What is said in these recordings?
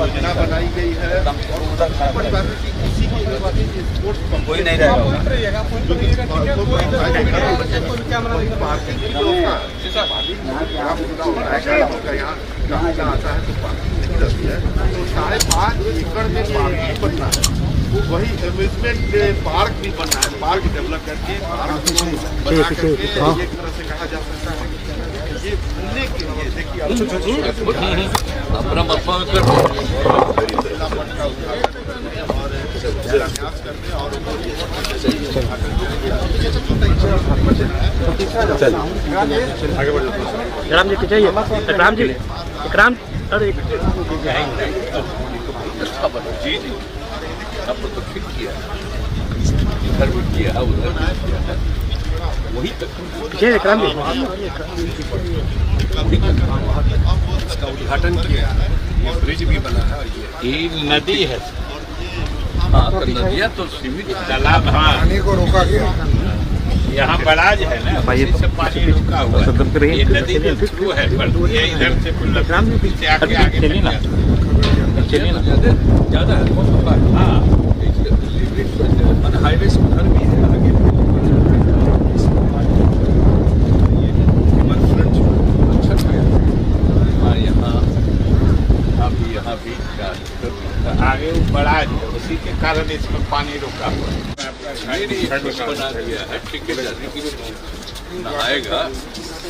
योजना बनाई गई है और उसी की स्पोर्ट्स कोई नहीं रहेगा पार्किंग की व्यवस्था यहाँ आता है तो पार्किंग नहीं रहती है। तो 5.5 एकड़ में पार्किंग बनना है, वही एम्यूजमेंट पार्क भी बनना है, पार्क डेवलप करके पार्क बना करके एक तरह से कहा जा सकता है कि ये घूमने के लिए देखिए अपना मत और शिलान्यास करने और आगे बढ़ राम जी पीछे राम जी इकराम अरे जी जी अब तो ठीक किया, इधर भी किया उधर भी किया, वही तक पीछे इकराम जी इसका उद्घाटन किया, ये ब्रिज भी बना है, ये नदी है। हाँ तो नदियाँ तो सीमित तालाब, हाँ पानी को रोका गया। यहाँ बराज है ना, से पानी रुका हुआ है। ये नदी में थ्रू है, पर ये इधर से से आगे आगे चलिए ना ज़्यादा है। हाँ हाईवे से उधर भी है आगे। यहाँ भी आगे वो बराज है, उसी के कारण इसमें पानी रुका हुआ है। बना दिया है, टिकट नहाएगा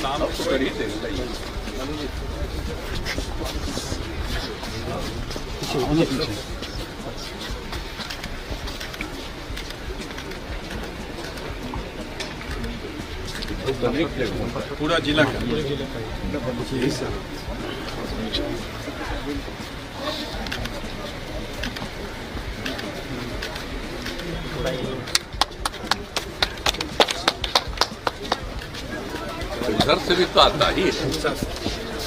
शाम को कर ही देगा। पूरा जिला का उधर से भी तो आता ही है,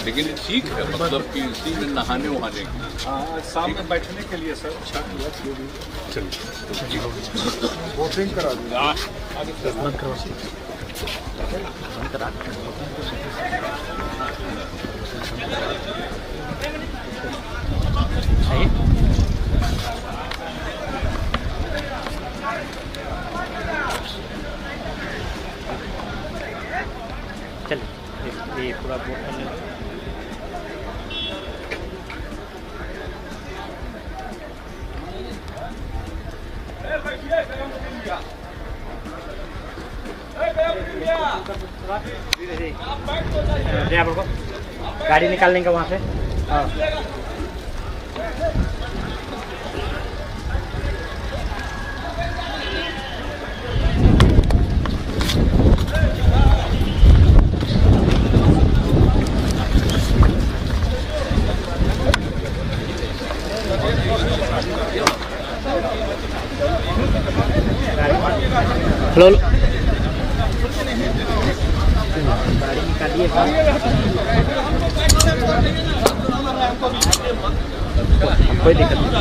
लेकिन ठीक है, मतलब कि इसी में नहाने वहाने की सामने बैठने के लिए सर अच्छा वोटिंग करा दी। चलिए ये पूरा बोर्ड गाड़ी निकाल लेंगे वहाँ से। हाँ हेलो गाड़ी निकालिए कोई दिक्कत नहीं।